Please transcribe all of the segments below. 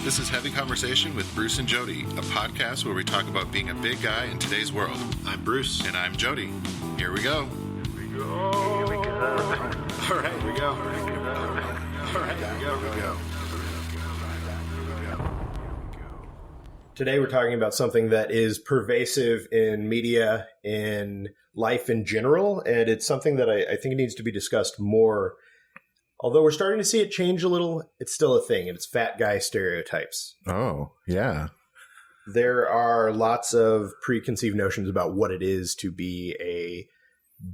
This is Heavy Conversation with Bruce and Jody, a podcast where we talk about being a big guy in today's world. I'm Bruce. And I'm Jody. Here we go. Here we go. All right, here we go. All right, here we go. Today we're talking about something that is pervasive in media, in life in general, and it's something that I think needs to be discussed more. Although we're starting to see it change a little, it's still a thing, and it's fat guy stereotypes. Oh, yeah. There are lots of preconceived notions about what it is to be a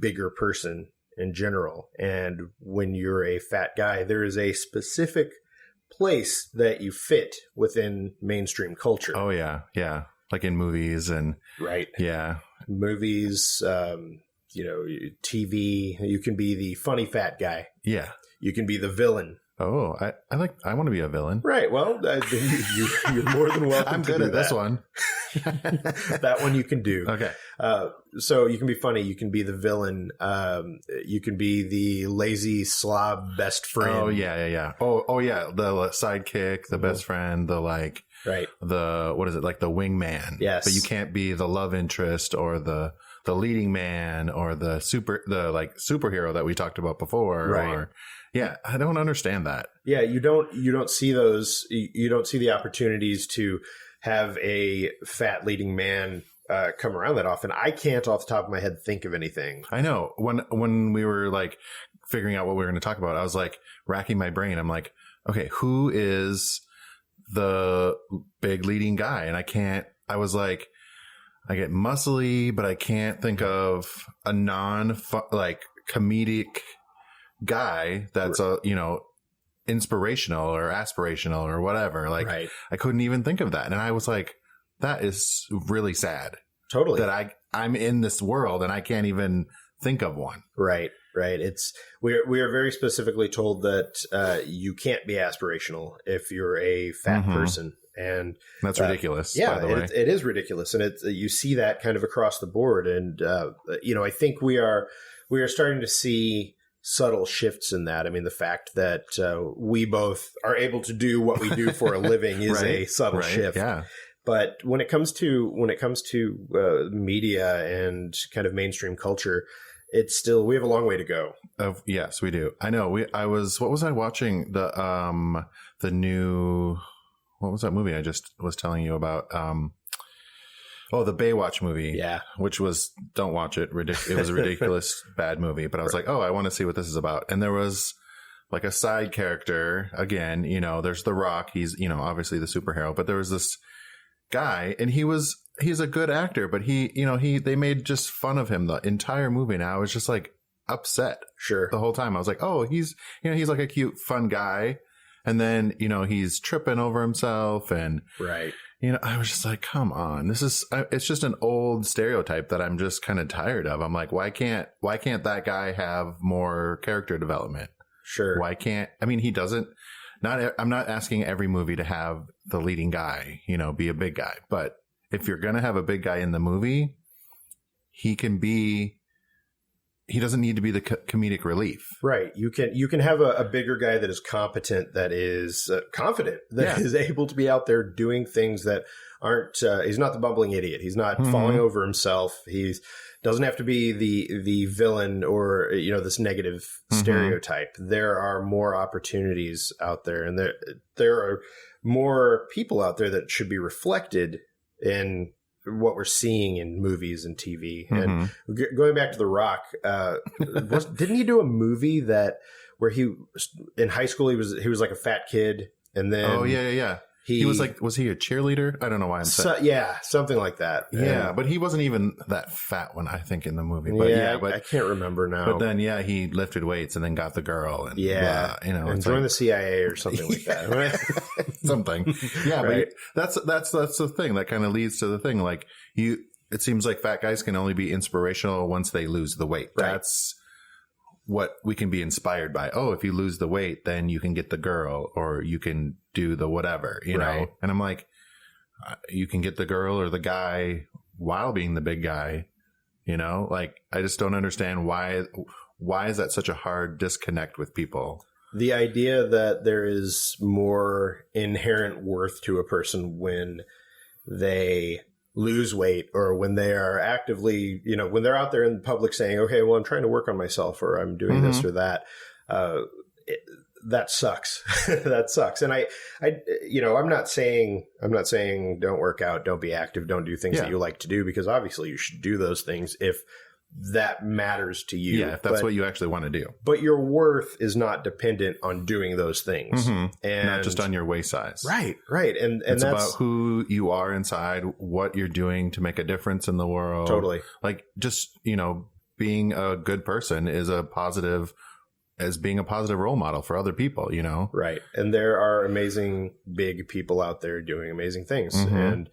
bigger person in general. And when you're a fat guy, there is a specific place that you fit within mainstream culture. Oh, yeah. Yeah. Like in movies and... Right. Yeah. Movies, TV. You can be the funny fat guy. Yeah. You can be the villain. Oh, I want to be a villain. Right. Well, you're more than welcome. I'm good at this one. That one you can do. Okay. So you can be funny. You can be the villain. You can be the lazy slob best friend. Oh, yeah. Oh, yeah. The sidekick, the best friend, the like... Right. What is it? Like the wingman. Yes. But you can't be the love interest or the leading man or the superhero that we talked about before. Right. Yeah. I don't understand that. Yeah. You don't see those. You don't see the opportunities to have a fat leading man come around that often. I can't off the top of my head think of anything. I know. When we were like figuring out what we were going to talk about, I was like racking my brain. I'm like, okay, who is the big leading guy? And I get muscly, but I can't think of a comedic guy that's inspirational or aspirational or whatever. Like, right. I couldn't even think of that. And I was like, that is really sad. Totally. That I'm in this world and I can't even think of one. Right. Right. We are very specifically told that you can't be aspirational if you're a fat person, and that's ridiculous. Yeah, by the way. It is ridiculous, and you see that kind of across the board. And I think we are starting to see subtle shifts in that. I mean, the fact that we both are able to do what we do for a living is right. A subtle shift. Yeah. But when it comes to media and kind of mainstream culture, it's still, we have a long way to go. Yes, we do. I know. what was I watching? The new, what was that movie I just was telling you about? The Baywatch movie. Yeah. Which was, don't watch it. It was a ridiculous, bad movie. But I was like, I want to see what this is about. And there was like a side character. Again, there's The Rock. He's, obviously the superhero. But there was this guy, and he's a good actor, but they made just fun of him the entire movie. And I was just like upset. Sure. The whole time I was like, he's like a cute, fun guy. And then, he's tripping over himself and right. I was just like, come on, it's just an old stereotype that I'm just kind of tired of. I'm like, why can't that guy have more character development? Sure. Why can't, he doesn't, I'm not asking every movie to have the leading guy, be a big guy, but if you're going to have a big guy in the movie, he doesn't need to be the comedic relief. Right. You can have a bigger guy that is competent, that is confident, that is able to be out there doing things that aren't, he's not the bumbling idiot. He's not falling over himself. He doesn't have to be the villain or, this negative stereotype. There are more opportunities out there, and there are more people out there that should be reflected in what we're seeing in movies and TV. And going back to The Rock, didn't he do a movie where in high school he was like a fat kid, and then he was like, was he a cheerleader? I don't know why I'm saying. Yeah, something like that. Yeah, but he wasn't even that fat when I think in the movie. But I can't remember now. But then he lifted weights and then got the girl and and joined the CIA or something like that. Right? Something. Yeah, right. But that's the thing that kind of leads to the thing. Like it seems like fat guys can only be inspirational once they lose the weight. Right. That's what we can be inspired by. Oh, if you lose the weight, then you can get the girl, or you can do the whatever, know? And I'm like, you can get the girl or the guy while being the big guy, Like, I just don't understand why is that such a hard disconnect with people? The idea that there is more inherent worth to a person when they lose weight, or when they are actively, when they're out there in public saying, okay, well, I'm trying to work on myself, or I'm doing this or that, that sucks. That sucks. And I'm not saying don't work out, don't be active, don't do things that you like to do, because obviously you should do those things if that matters to you. Yeah, if that's what you actually want to do. But your worth is not dependent on doing those things. And not just on your waist size. Right. And it's about who you are inside, what you're doing to make a difference in the world. Totally. Like, just, being a good person is being a positive role model for other people, Right. And there are amazing big people out there doing amazing things. And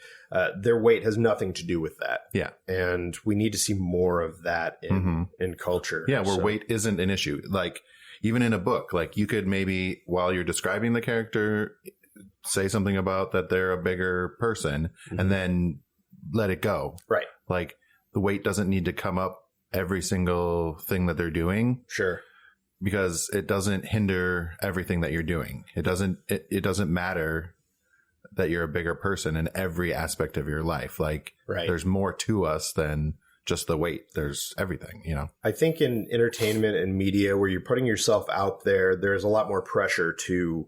their weight has nothing to do with that. Yeah. And we need to see more of that in culture. Yeah, where weight isn't an issue. Like, even in a book, like, you could maybe, while you're describing the character, say something about that they're a bigger person and then let it go. Right. Like, the weight doesn't need to come up every single thing that they're doing. Sure. Because it doesn't hinder everything that you're doing. It doesn't matter that you're a bigger person in every aspect of your life. Like, there's more to us than just the weight. There's everything, I think in entertainment and media, where you're putting yourself out there, there's a lot more pressure to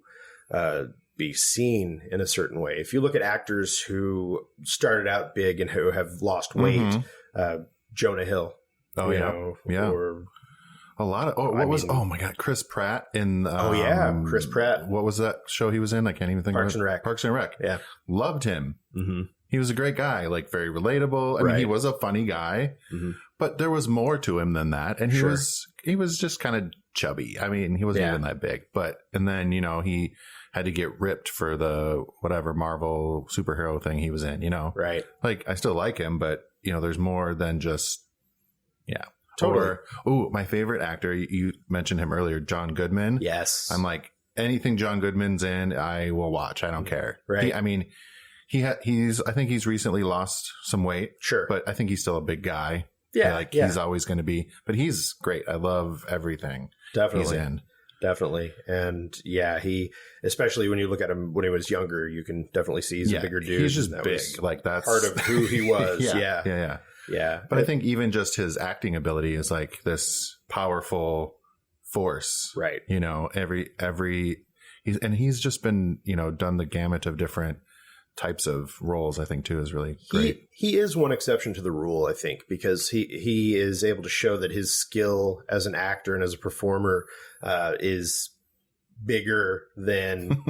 be seen in a certain way. If you look at actors who started out big and who have lost weight, Jonah Hill. Or a lot of oh my god, Chris Pratt in Chris Pratt. What was that show he was in? I can't even think Parks of it. Parks and Rec. Yeah, loved him. He was a great guy, like, very relatable. I mean, he was a funny guy, but there was more to him than that. And he was just kind of chubby. I mean, he wasn't even that big. And then he had to get ripped for the whatever Marvel superhero thing he was in. Right. Like, I still like him, but there's more than just Totally. My favorite actor, you mentioned him earlier, John Goodman. Yes. I'm like, anything John Goodman's in, I will watch. I don't care. Right. I think he's recently lost some weight. Sure. But I think he's still a big guy. Yeah. He's always going to be, but he's great. I love everything he's in. Definitely. And he, especially when you look at him when he was younger, you can definitely see he's a bigger dude. He's just big. Like, that's part of who he was. Yeah. But I think even just his acting ability is like this powerful force. Right. He's just been, done the gamut of different types of roles, I think, too, is really great. He is one exception to the rule, I think, because he is able to show that his skill as an actor and as a performer is bigger than,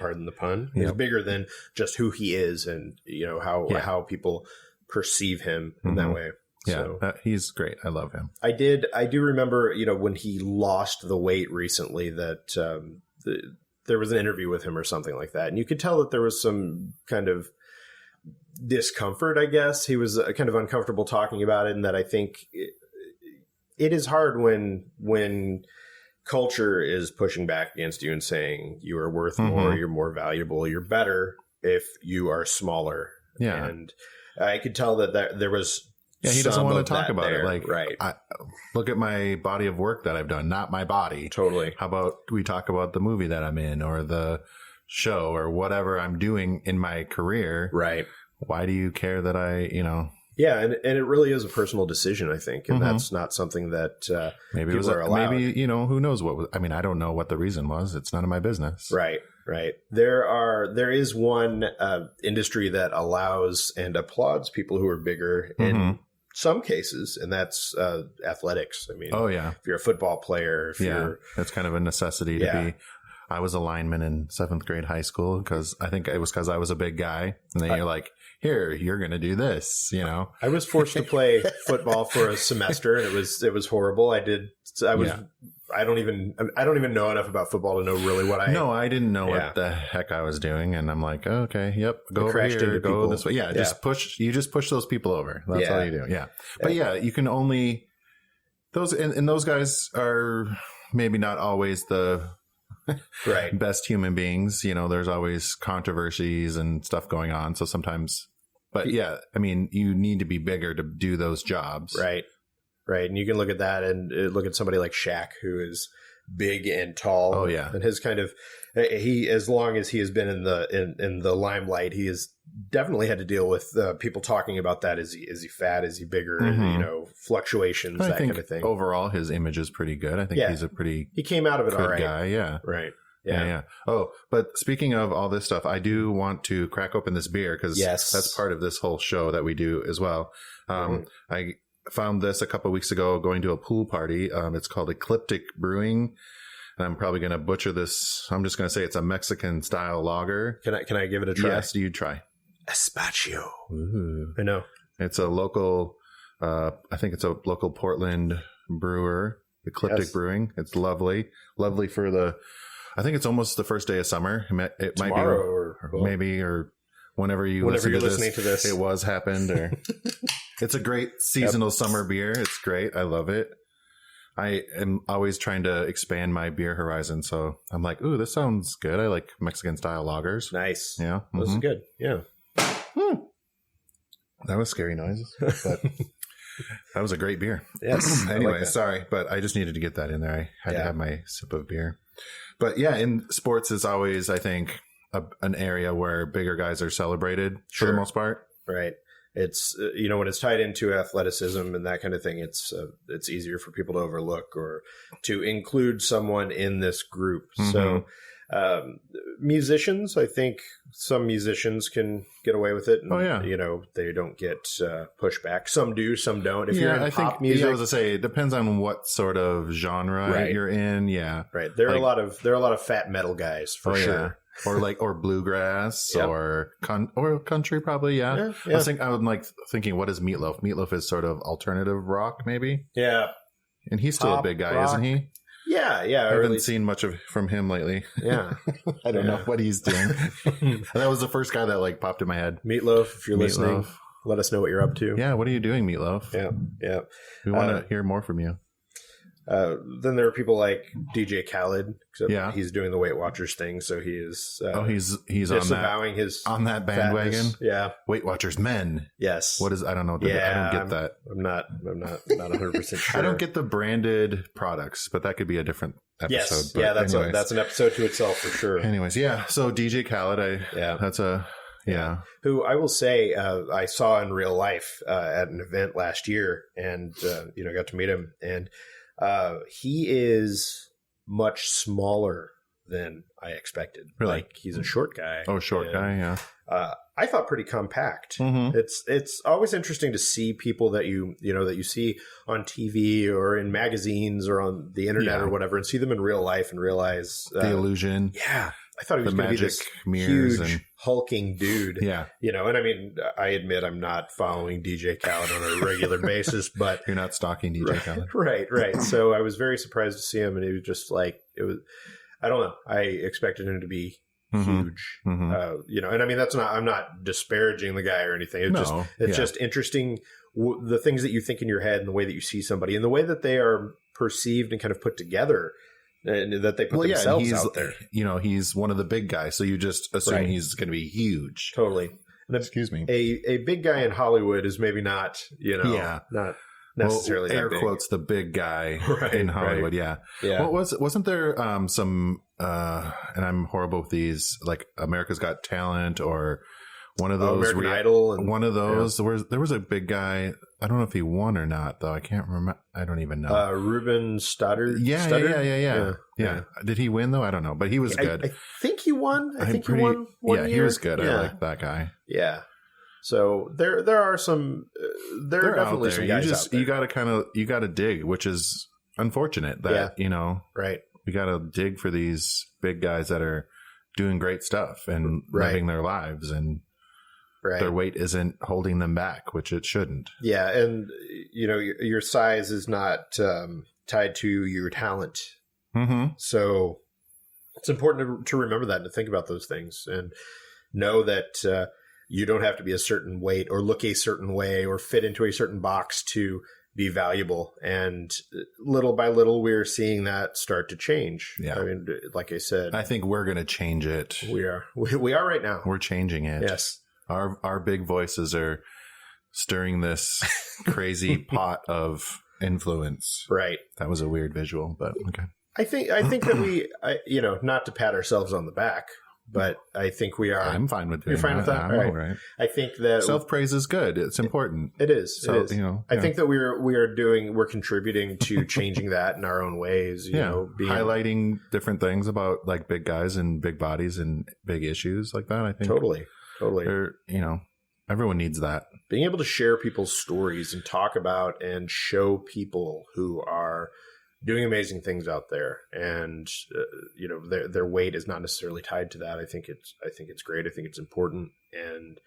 pardon the pun, is bigger than just who he is and, how people perceive him in that way. He's great. I love him. I do remember, when he lost the weight recently, that there was an interview with him or something like that. And you could tell that there was some kind of discomfort, I guess. He was kind of uncomfortable talking about it. And that I think it is hard when culture is pushing back against you and saying you are worth more, you're more valuable, you're better if you are smaller. Yeah. And I could tell that there was he doesn't want to talk about it. Like, right. Look at my body of work that I've done, not my body. Totally. How about we talk about the movie that I'm in or the show or whatever I'm doing in my career? Right. Why do you care that I, Yeah, and it really is a personal decision, I think, and that's not something that maybe people are allowed. Maybe, who knows what was. I mean, I don't know what the reason was. It's none of my business. Right. There is one industry that allows and applauds people who are bigger in some cases, and that's athletics. I mean, if you're a football player, that's kind of a necessity to be. I was a lineman in 7th grade high school because I think it was because I was a big guy, and then you're like, here, you're going to do this, I was forced to play football for a semester, and it was horrible. I don't even know enough about football to know really what I didn't know what the heck I was doing, and I'm like, oh, okay, yep, go over here, go this way. Just push those people over. That's all you do. Yeah. But you can only those guys are maybe not always the best human beings. There's always controversies and stuff going on. So sometimes, but I mean, you need to be bigger to do those jobs. Right. And you can look at that and look at somebody like Shaq, who is big and tall. Oh yeah. And his kind of, as long as he has been in the limelight, he has definitely had to deal with people talking about that. Is he fat? Is he bigger? Fluctuations, that kind of thing. Overall, his image is pretty good. I think he's he came out of it all right. Guy. Yeah. Right. Yeah. Oh, but speaking of all this stuff, I do want to crack open this beer because that's part of this whole show that we do as well. I found this a couple of weeks ago going to a pool party. It's called Ecliptic Brewing. And I'm probably going to butcher this. I'm just going to say it's a Mexican style lager. Can I give it a try? Yes, you try. Espacio. Ooh. I know. It's a local, I think it's a local Portland brewer, Ecliptic Brewing. It's lovely. Lovely for I think it's almost the first day of summer. It Tomorrow might be, or whenever you're listening to this. It was happened. Or it's a great seasonal summer beer. It's great. I love it. I am always trying to expand my beer horizon. So I'm like, ooh, this sounds good. I like Mexican style lagers. Nice. Yeah. This is good. Yeah. That was scary noises, but that was a great beer. Yes. Anyway, sorry, but I just needed to get that in there. I had to have my sip of beer. But yeah, in sports is always, I think, an area where bigger guys are celebrated for the most part. Right. It's, when it's tied into athleticism and that kind of thing, it's easier for people to overlook or to include someone in this group. So musicians, I think some musicians can get away with it. And, they don't get pushback. Some do, some don't. If you're in pop music. Yeah, I was going to say, it depends on what sort of genre you're in. Yeah. Right. There are a lot of fat metal guys for sure. Yeah. or bluegrass or country probably. Yeah. I'm thinking, what is Meatloaf? Meatloaf is sort of alternative rock, maybe. Yeah. And he's still a big guy, isn't he? Yeah. I haven't seen much from him lately. Yeah. I don't know what he's doing. That was the first guy that popped in my head. Meatloaf, if you're listening, let us know what you're up to. Yeah. What are you doing, Meatloaf? Yeah. We want to hear more from you. Then there are people like DJ Khaled. Except he's doing the Weight Watchers thing, so he is. He's disavowing on that bandwagon. Fatness. Yeah, Weight Watchers men. Yes. What is? I don't know. I don't get that. I'm not 100% sure. I don't get the branded products, but that could be a different episode. Yes. That's an episode to itself for sure. Anyways, yeah. So DJ Khaled, that's a. Yeah. Who I will say I saw in real life at an event last year, and got to meet him, and he is much smaller than I expected. Really? He's a short guy. Oh, short guy, yeah. I thought pretty compact. Mm-hmm. It's always interesting to see people that you see on TV or in magazines or on the internet or whatever, and see them in real life and realize the illusion. Yeah. I thought he was going to be this huge, hulking dude. Yeah. And I mean, I admit I'm not following DJ Khaled on a regular basis, but... You're not stalking DJ Khaled. Right. So I was very surprised to see him, and he was just I don't know. I expected him to be huge. Mm-hmm. And I mean, I'm not disparaging the guy or anything. It's just interesting, the things that you think in your head and the way that you see somebody and the way that they are perceived and kind of put together. And that they put themselves out there. He's one of the big guys, so you just assume he's going to be huge. Totally. And excuse me. A big guy in Hollywood is maybe not, not necessarily air big. Quotes the big guy in Hollywood. Right. Yeah. Well, wasn't there some? And I'm horrible with these, like America's Got Talent or one of those American Idol. And, one of those. There was a big guy. I don't know if he won or not, though. I can't remember. I don't even know. Ruben Studdard. Yeah. Did he win, though? I don't know. But he was good. I think he won. I think he won one year. He was good. I like that guy. Yeah. So there are some. There are definitely some guys out there. You gotta dig, which is unfortunate. That right. We gotta dig for these big guys that are doing great stuff and living their lives and. Right. Their weight isn't holding them back, which it shouldn't. Yeah, and your size is not tied to your talent. Mm-hmm. So it's important to remember that and to think about those things and know that you don't have to be a certain weight or look a certain way or fit into a certain box to be valuable. And little by little, we're seeing that start to change. Yeah. I mean, like I said, I think we're going to change it. We are. We are right now. We're changing it. Yes. Our big voices are stirring this crazy pot of influence. Right. That was a weird visual, but okay. I think that not to pat ourselves on the back, but I think we are. I'm fine with doing You're fine with that? I'm all right. I think that self-praise is good. It's important. It is. So, it is. I think that we're contributing to changing that in our own ways. Highlighting different things about like big guys and big bodies and big issues like that. I think totally. Everyone needs that. Being able to share people's stories and talk about and show people who are doing amazing things out there, and their weight is not necessarily tied to that. I think it's great. I think it's important, and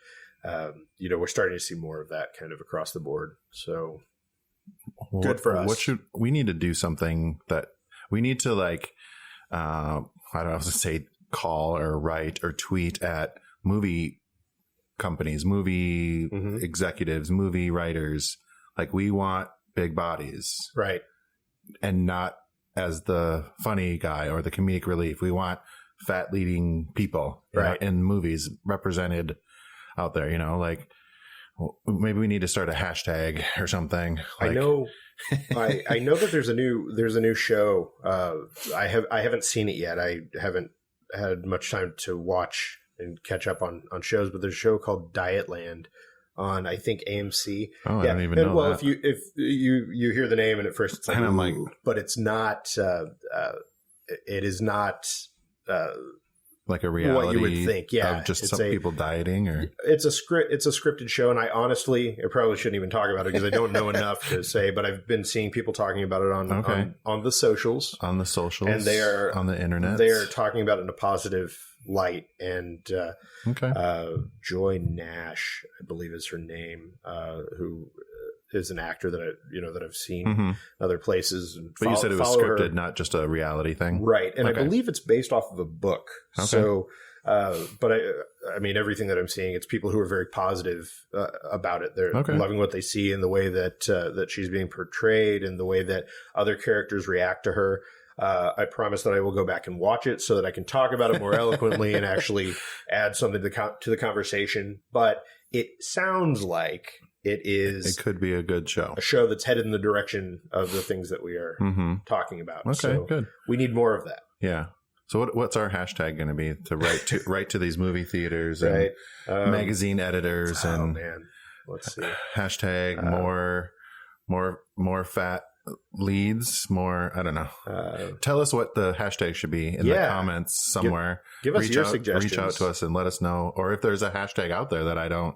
we're starting to see more of that kind of across the board. So good for us. We need to do something that we need to like. I don't know, say call or write or tweet at movie companies, movie executives, movie writers. Like, we want big bodies, right? And not as the funny guy or the comedic relief. We want fat leading people, right, in movies represented out there. Like, maybe we need to start a hashtag or something. Like, I know that there's a new show. I haven't seen it yet. I haven't had much time to watch and catch up on shows, but there's a show called Dietland on, I think, AMC. Oh, yeah. I don't even know. Well, that. if you hear the name and at first it's like, and I'm like, but it's not. It is not like a reality. What you would think, yeah, of just some people dieting, or it's a scripted show, and I probably shouldn't even talk about it because I don't know enough to say. But I've been seeing people talking about it on the socials, and they are on the internet. They are talking about it in a positive light, and Joy Nash, I believe, is her name, who is an actor that I've seen other places. But you said it was scripted, not just a reality thing, right? And I believe it's based off of a book. Okay. So, but I mean, everything that I'm seeing, it's people who are very positive about it. They're loving what they see in the way that she's being portrayed and the way that other characters react to her. I promise that I will go back and watch it so that I can talk about it more eloquently and actually add something to the conversation. But it sounds like it could be a good show. A show that's headed in the direction of the things that we are talking about. Okay, so good. We need more of that. Yeah. So what's our hashtag going to be to write to these movie theaters and magazine editors and man, let's see. Hashtag more fat leads, more, I don't know. Tell us what the hashtag should be in the comments somewhere. Give us your suggestions. Reach out to us and let us know. Or if there's a hashtag out there that I don't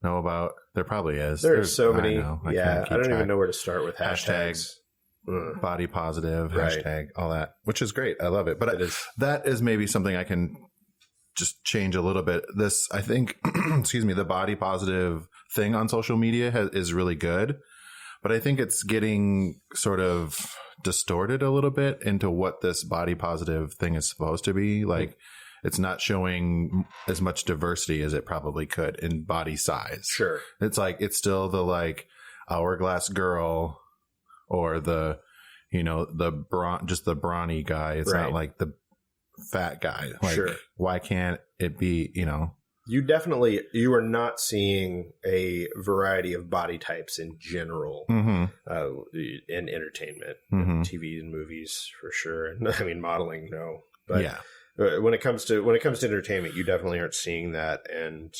know about, there probably is. There's so many. I don't even know where to start with hashtags. Body positive, hashtag, all that, which is great. I love it. But that is maybe something I can just change a little bit. This, I think, the body positive thing on social media is really good. But I think it's getting sort of distorted a little bit into what this body positive thing is supposed to be. Like, it's not showing as much diversity as it probably could in body size. Sure. It's like, it's still the like hourglass girl or the brawny guy. It's not like the fat guy. Like, why can't it be, You are not seeing a variety of body types in general in entertainment, TV and movies for sure. And I mean, modeling, no, but when it comes to entertainment, you definitely aren't seeing that. And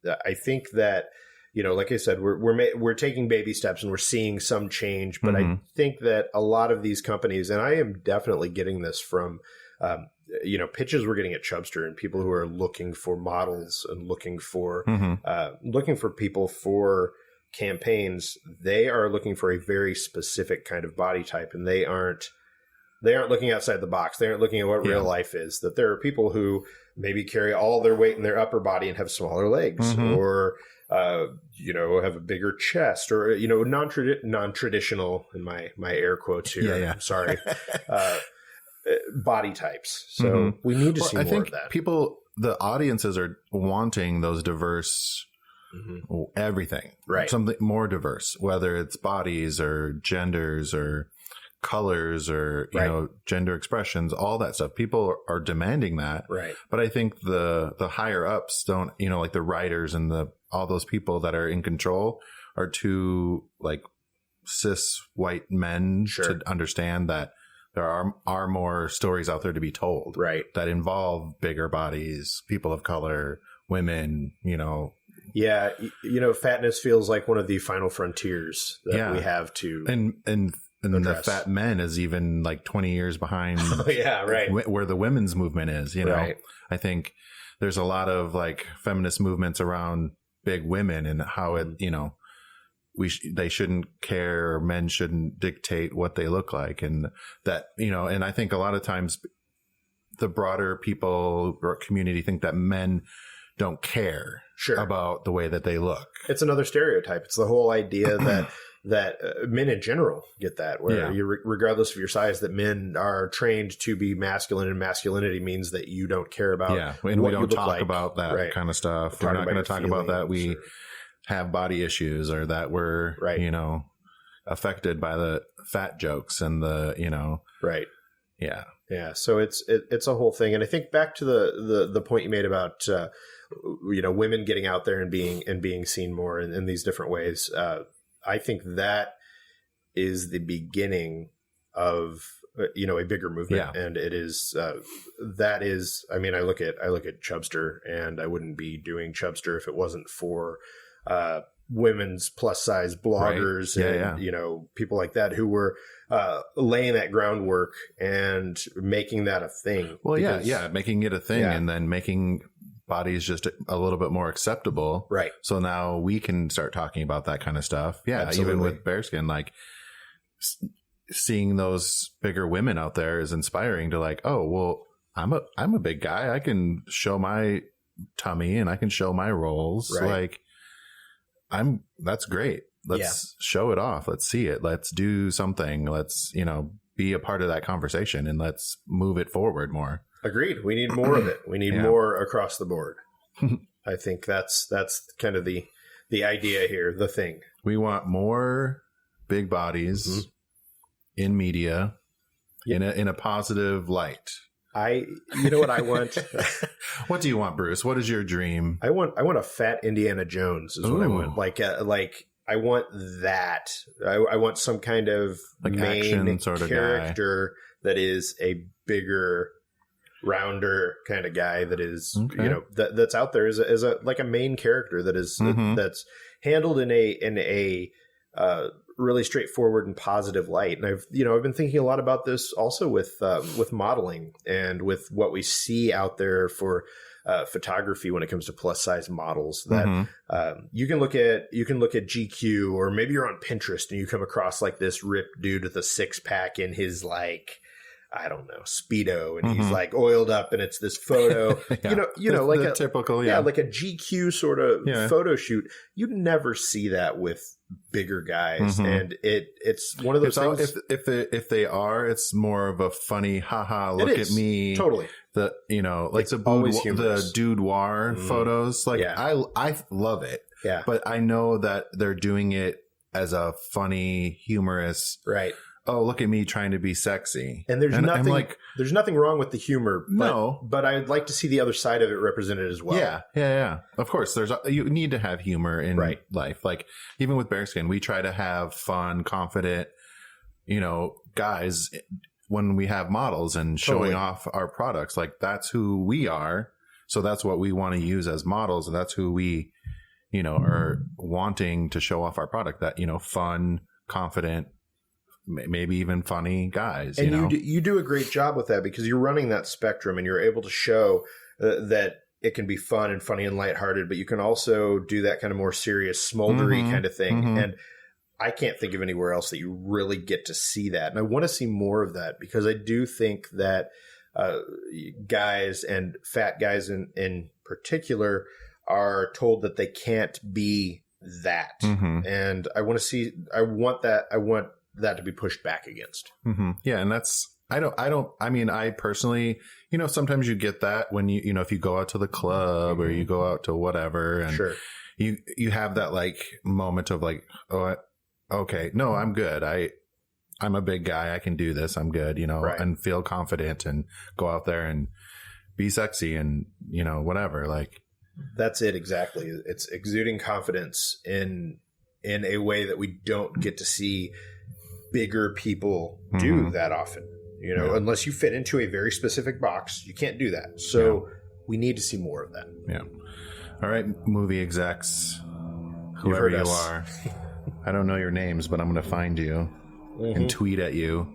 I think that, like I said, we're taking baby steps and we're seeing some change. But I think that a lot of these companies, and I am definitely getting this from pitches we're getting at Chubster and people who are looking for models and looking for people for campaigns. They are looking for a very specific kind of body type, and they aren't looking outside the box. They aren't looking at what real life is. That there are people who maybe carry all their weight in their upper body and have smaller legs, or have a bigger chest, or non-traditional in my air quotes here. I'm sorry. Body types. So we need to see more of that. The audiences are wanting those diverse everything, right? Something more diverse, whether it's bodies or genders or colors or gender expressions, all that stuff. People are demanding that, right? But I think the higher ups don't, like the writers and all those people that are in control are too like cis white men to understand that there are more stories out there to be told, right, that involve bigger bodies, people of color, women, Yeah, fatness feels like one of the final frontiers that we have to and address. The fat men is even like 20 years behind where the women's movement is, Right. I think there's a lot of like feminist movements around big women and how it, they shouldn't care, or men shouldn't dictate what they look like. And that, and I think a lot of times the broader people or community think that men don't care about the way that they look. It's another stereotype. It's the whole idea that men in general get that, where regardless of your size, that men are trained to be masculine, and masculinity means that you don't care about. Yeah, and we don't talk about that kind of stuff. We're not going to talk about that we have body issues, or that we're affected by the fat jokes and the Yeah. So it's a whole thing. And I think back to the point you made about women getting out there and being seen more in these different ways. I think that is the beginning of a bigger movement, and it is that is. I mean, I look at Chubster, and I wouldn't be doing Chubster if it wasn't for women's plus size bloggers and people like that who were laying that groundwork and making that a thing. Well, making it a thing, and then making bodies just a little bit more acceptable. Right. So now we can start talking about that kind of stuff. Yeah. Absolutely. Even with bearskin, like seeing those bigger women out there is inspiring to like, oh, well, I'm a big guy. I can show my tummy and I can show my rolls. Right. Like that's great. Let's show it off. Let's see it. Let's do something. Let's, be a part of that conversation, and let's move it forward more. Agreed. We need more of it. We need more across the board. I think that's kind of the idea here, the thing. We want more big bodies in media in a positive light. You know what I want? What do you want, Bruce? What is your dream? I want a fat Indiana Jones is what I want. Like I want that. I want some kind of like main sort of character that is a bigger, rounder kind of guy that is that's out there as a like a main character that is that's handled in a really straightforward and positive light. And I've been thinking a lot about this also with modeling and with what we see out there for photography when it comes to plus size models. That you can look at GQ, or maybe you're on Pinterest and you come across like this ripped dude with a 6-pack in his like, I don't know, Speedo, and he's like oiled up, and it's this photo, like a typical, like a GQ sort of photo shoot. You'd never see that with bigger guys, and it's one of those things. If they are, it's more of a funny, haha, look at me, totally. The like it's the boudoir photos, like I love it, but I know that they're doing it as a funny, humorous, right. Oh, look at me trying to be sexy. And there's nothing wrong with the humor. But I'd like to see the other side of it represented as well. Yeah. Of course, you need to have humor in life. Like even with bearskin, we try to have fun, confident, guys when we have models and showing off our products. Like that's who we are. So that's what we want to use as models, and that's who we, are wanting to show off our product. That fun, confident, maybe even funny guys. And you do a great job with that, because you're running that spectrum, and you're able to show that it can be fun and funny and lighthearted, but you can also do that kind of more serious, smoldery kind of thing. And I can't think of anywhere else that you really get to see that. And I want to see more of that, because I do think that guys, and fat guys in particular, are told that they can't be that. And I want that to be pushed back against. Yeah. And that's, I personally, sometimes you get that when if you go out to the club or you go out to whatever, and you have that like moment of like, oh, okay, no, I'm good. I'm a big guy. I can do this. I'm good, and feel confident and go out there and be sexy and, whatever. Like that's it. Exactly. It's exuding confidence in a way that we don't get to see bigger people do that often. unless you fit into a very specific box, you can't do that. So we need to see more of that. Yeah. All right, movie execs, whoever you are. I don't know your names, but I'm going to find you and tweet at you.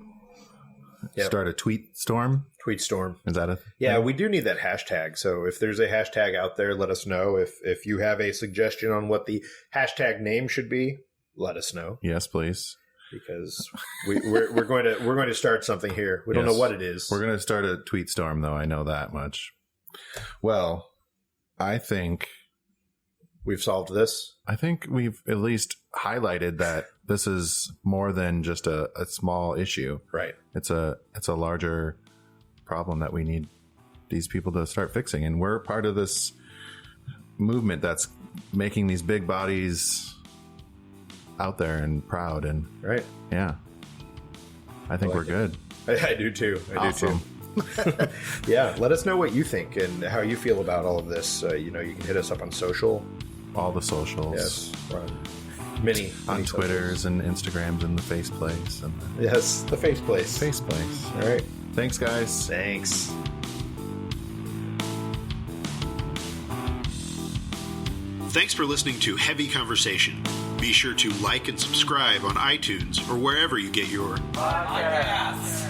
Yep. Start a tweet storm? Tweet storm. Is that it? Yeah, we do need that hashtag. So if there's a hashtag out there, let us know. If you have a suggestion on what the hashtag name should be, let us know. Yes, please. Because we're going to start something here. We don't know what it is. We're going to start a tweet storm, though. I know that much. Well, I think we've solved this. I think we've at least highlighted that this is more than just a small issue. Right. It's a larger problem that we need these people to start fixing. And we're part of this movement that's making these big bodies out there and proud. And right. Yeah. I think we're good. I do too. I do too. Yeah. Let us know what you think and how you feel about all of this. You can hit us up on social. All the socials. Yes. Many on Twitters socials. And Instagrams and the Face Place. And yes, the Face Place. Face Place. All right. Thanks, guys. Thanks. Thanks for listening to Heavy Conversation. Be sure to like and subscribe on iTunes or wherever you get your podcasts.